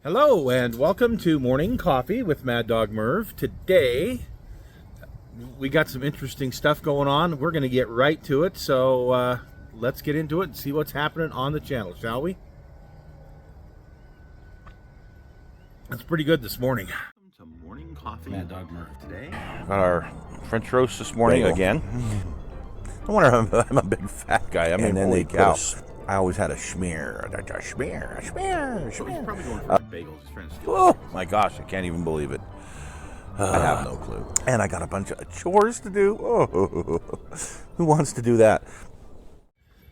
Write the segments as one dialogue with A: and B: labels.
A: Hello and welcome to Morning Coffee with Maddog Merv. Today we got some interesting stuff going on. We're going to get right to it, so let's get into it and see what's happening on the channel, shall we? That's pretty good this morning. Welcome to Morning Coffee. Maddog Merv today.
B: Got our French roast this morning again. I wonder if I'm a big fat guy. I mean, holy cow. I always had a schmear. A schmear.
A: So he's probably going for bagels. He's trying to steal.
B: Oh my gosh, I can't even believe it.
C: I have no clue.
B: And I got a bunch of chores to do. Oh, who wants to do that?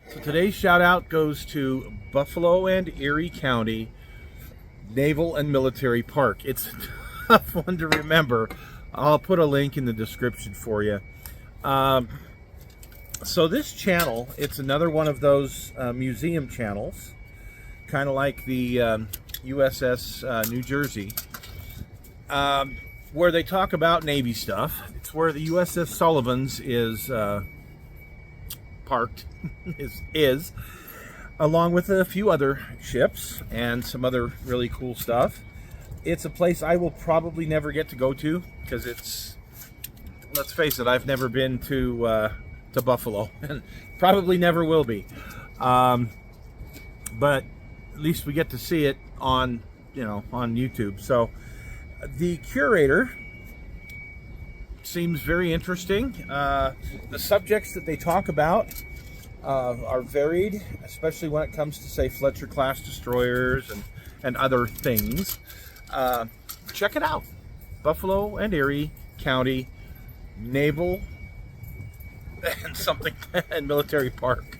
A: So today's shout out goes to Buffalo and Erie County Naval and Military Park. It's a tough one to remember. I'll put a link in the description for you. So this channel, it's another one of those museum channels, kind of like the USS New Jersey, where they talk about Navy stuff. It's where the USS Sullivan's is parked, is along with a few other ships and some other really cool stuff. It's a place I will probably never get to go to because it's, let's face it, I've never been to Buffalo and probably never will be, but at least we get to see it on YouTube. So the curator seems very interesting. The subjects that they talk about are varied, especially when it comes to, say, Fletcher class destroyers and other things. Check it out. Buffalo and Erie County Naval and Military Park.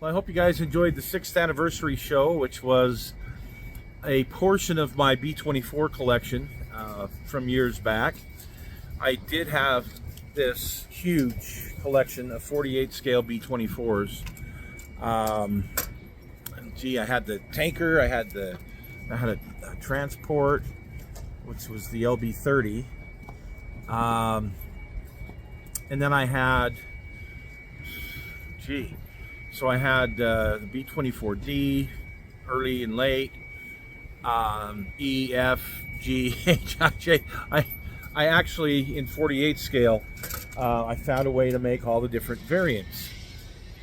A: Well, I hope you guys enjoyed the 6th anniversary show, which was a portion of my B-24 collection from years back. I did have this huge collection of 48 scale B-24s. I had the tanker, I had a transport, which was the LB-30. And then I had, so I had the B-24D, early and late, E, F, G, H, I, J. I actually, in 48 scale, I found a way to make all the different variants,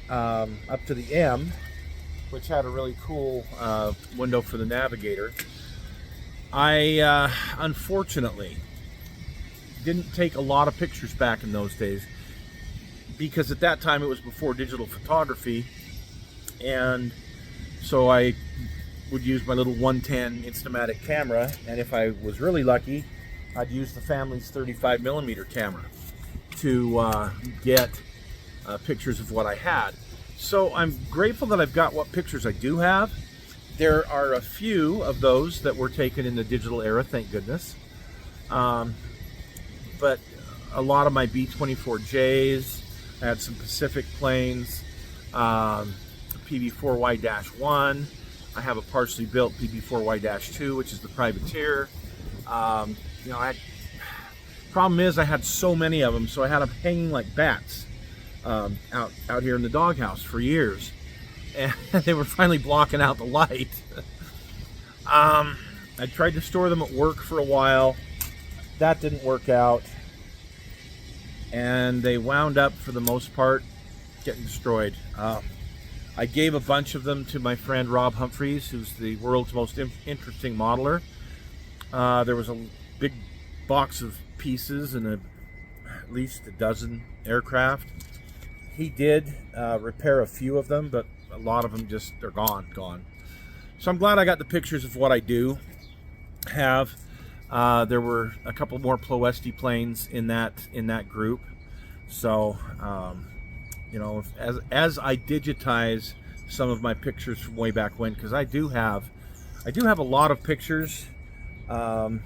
A: up to the M, which had a really cool window for the navigator. I, unfortunately, didn't take a lot of pictures back in those days because at that time it was before digital photography, and so I would use my little 110 Instamatic camera, and if I was really lucky I'd use the family's 35mm camera to get pictures of what I had. So I'm grateful that I've got what pictures I do have. There are a few of those that were taken in the digital era, thank goodness. But a lot of my B-24Js, I had some Pacific planes, PB-4Y-1. I have a partially built PB-4Y-2, which is the privateer. Problem is I had so many of them, so I had them hanging like bats out here in the doghouse for years, and they were finally blocking out the light. I tried to store them at work for a while. That didn't work out, and they wound up, for the most part, getting destroyed. I gave a bunch of them to my friend Rob Humphreys, who's the world's most interesting modeler. There was a big box of pieces and at least a dozen aircraft. He did repair a few of them, but a lot of them just, they're gone. So I'm glad I got the pictures of what I do have. There were a couple more Ploesti planes in that group. So, as I digitize some of my pictures from way back when, because I do have a lot of pictures of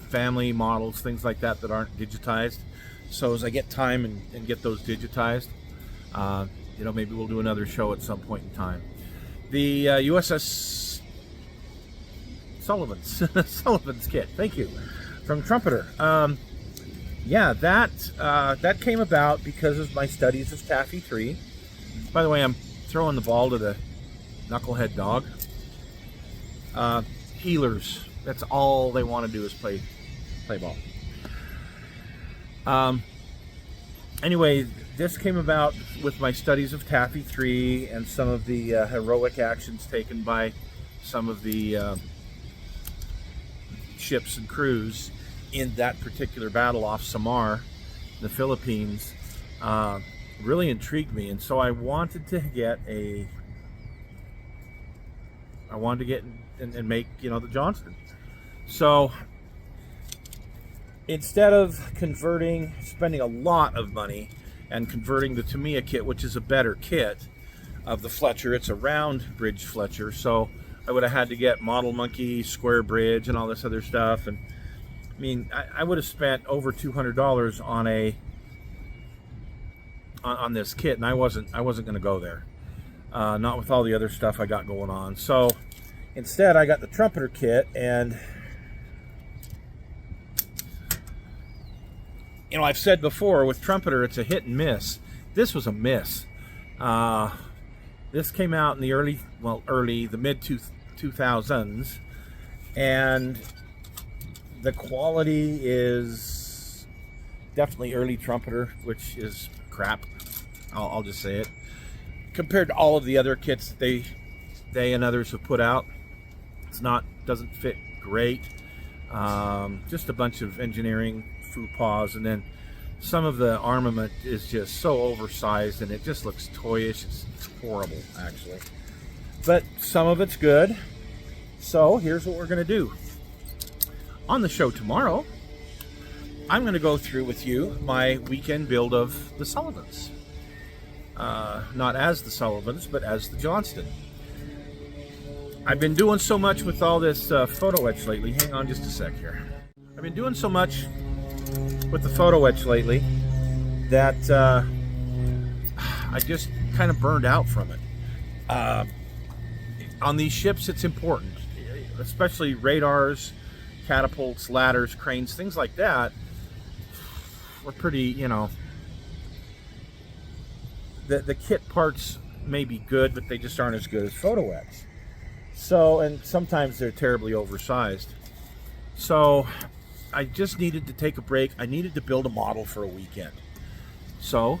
A: family models, things like that aren't digitized. So as I get time and get those digitized, maybe we'll do another show at some point in time. The USS Sullivan's kit. Thank you, from Trumpeter. That came about because of my studies of Taffy 3. By the way, I'm throwing the ball to the knucklehead dog. healers. That's all they want to do is play ball. Anyway, this came about with my studies of Taffy 3 and some of the heroic actions taken by some of the ships and crews in that particular battle off Samar, the Philippines. Really intrigued me, and so I wanted to get and make, you know, the Johnston. So instead of spending a lot of money and converting the Tamiya kit, which is a better kit of the Fletcher, it's a round bridge Fletcher, so I would have had to get Model Monkey, square bridge, and all this other stuff. And I mean, I would have spent over $200 on this kit, and I wasn't going to go there. Not with all the other stuff I got going on. So instead, I got the Trumpeter kit, and you know, I've said before, with Trumpeter, it's a hit and miss. This was a miss. This came out in the the mid 2000s, and the quality is definitely early Trumpeter, which is crap. I'll just say it. Compared to all of the other kits they and others have put out, doesn't fit great. Just a bunch of engineering faux pas, and then some of the armament is just so oversized and it just looks toyish. It's horrible, actually, but some of it's good. So here's what we're going to do on the show tomorrow. I'm going to go through with you my weekend build of the Sullivans, not as the Sullivans, but as the Johnston. I've been doing so much with all this photo etch lately. Hang on just a sec here. I've been doing so much with the photo etch lately that I just kind of burned out from it. On these ships, it's important, especially radars, catapults, ladders, cranes, things like that. We're pretty, you know, the kit parts may be good, but they just aren't as good as photo etch. So, and sometimes they're terribly oversized. So I just needed to take a break. I needed to build a model for a weekend. So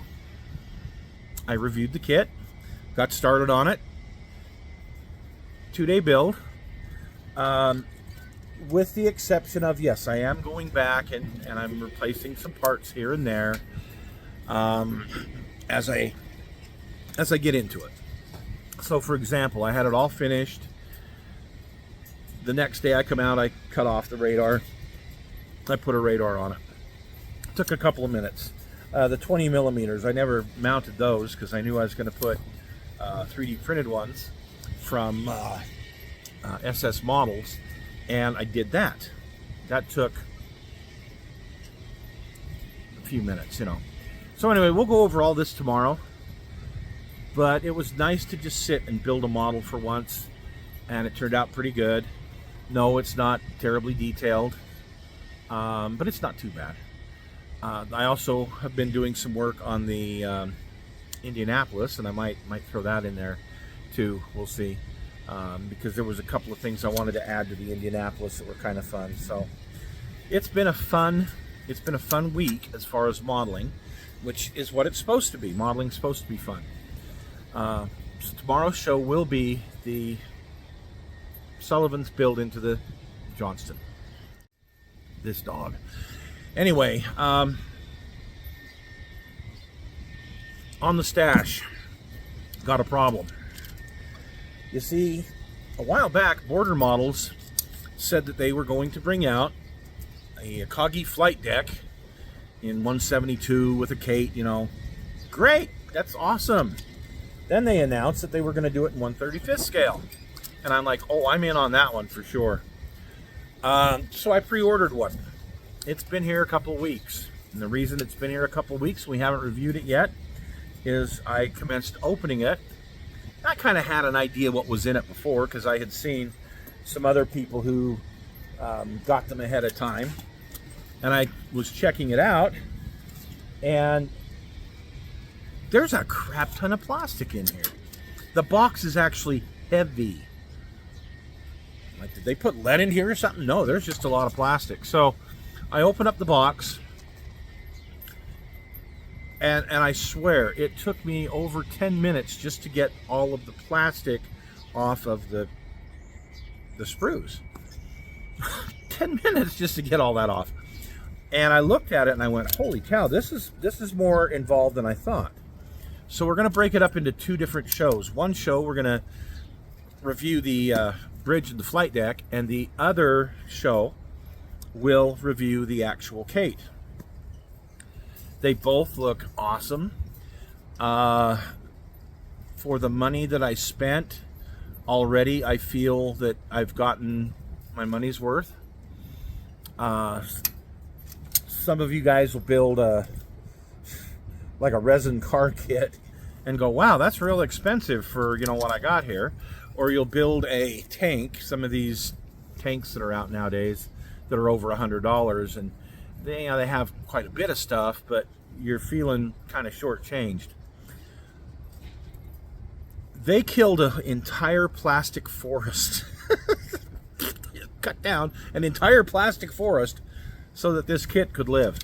A: I reviewed the kit, got started on it. 2-day build. With the exception of, yes, I am going back and I'm replacing some parts here and there as I get into it. So for example, I had it all finished. The next day I come out, I cut off the radar. I put a radar on it. Took a couple of minutes. The 20 millimeters, I never mounted those because I knew I was going to put 3D printed ones from SS models, and I did that. That took a few minutes, you know. So anyway, we'll go over all this tomorrow, but it was nice to just sit and build a model for once, and it turned out pretty good. No, it's not terribly detailed, but it's not too bad. I also have been doing some work on the Indianapolis, and I might throw that in there too. We'll see, because there was a couple of things I wanted to add to the Indianapolis that were kind of fun. So it's been a fun week as far as modeling, which is what it's supposed to be. Modeling's supposed to be fun. So tomorrow's show will be the Sullivan's build into the Johnston. This dog. Anyway, on the stash, got a problem. You see, a while back, Border Models said that they were going to bring out a Akagi flight deck in 172 with a Kate, you know. Great, that's awesome. Then they announced that they were going to do it in 1/35th scale. And I'm like, oh, I'm in on that one for sure. So I pre-ordered one. It's been here a couple of weeks. And the reason it's been here a couple of weeks, we haven't reviewed it yet, is I commenced opening it. I kind of had an idea what was in it before because I had seen some other people who got them ahead of time. And I was checking it out, and there's a crap ton of plastic in here. The box is actually heavy. Like, did they put lead in here or something? No, there's just a lot of plastic. So I open up the box, and I swear it took me over 10 minutes just to get all of the plastic off of the sprues. 10 minutes just to get all that off. And I looked at it and I went, holy cow, this is more involved than I thought. So we're going to break it up into two different shows. One show we're going to review the bridge and the flight deck, and the other show will review the actual Kate. They both look awesome. For the money that I spent already, I feel that I've gotten my money's worth. Some of you guys will build like a resin car kit and go, wow, that's real expensive for, you know, what I got here. Or you'll build a tank, some of these tanks that are out nowadays that are over $100, and they, you know, they have quite a bit of stuff, but you're feeling kind of shortchanged. They killed an entire plastic forest. Cut down an entire plastic forest so that this kit could live.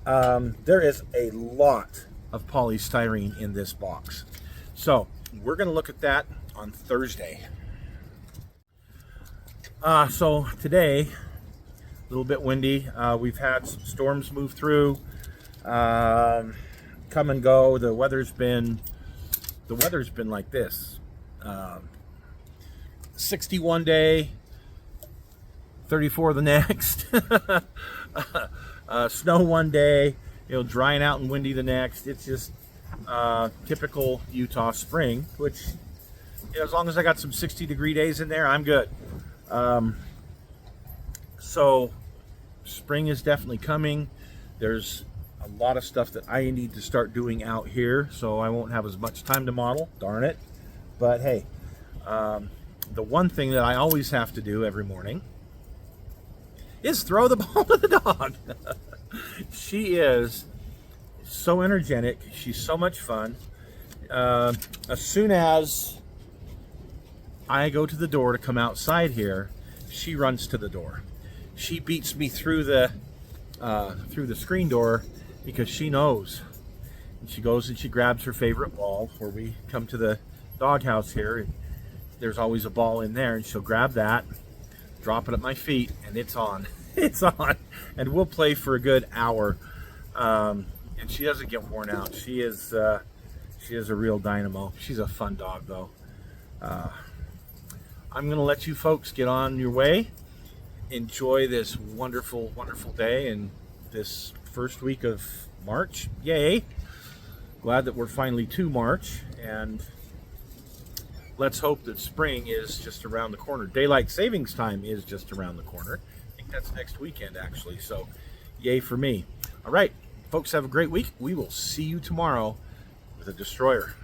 A: There is a lot of polystyrene in this box. So we're going to look at that on Thursday. So today, a little bit windy. We've had some storms move through, come and go. The weather's been like this. 61 day, 34 the next. Snow one day, you know, drying out and windy the next. It's just typical Utah spring, which, you know, as long as I got some 60-degree days in there, I'm good. So spring is definitely coming. There's a lot of stuff that I need to start doing out here, so I won't have as much time to model, darn it. But hey, the one thing that I always have to do every morning is throw the ball to the dog. She is so energetic. She's so much fun. As soon as I go to the door to come outside here, she runs to the door. She beats me through the screen door because she knows. And she goes and she grabs her favorite ball. Where we come to the doghouse here, and there's always a ball in there, and she'll grab that, drop it at my feet, and it's on. It's on, and we'll play for a good hour. And she doesn't get worn out. She is a real dynamo. She's a fun dog, though. I'm gonna let you folks get on your way. Enjoy this wonderful, wonderful day and this first week of March. Yay! Glad that we're finally to March, and let's hope that spring is just around the corner. Daylight savings time is just around the corner. I think that's next weekend, actually. So, yay for me. All right, folks, have a great week. We will see you tomorrow with a destroyer.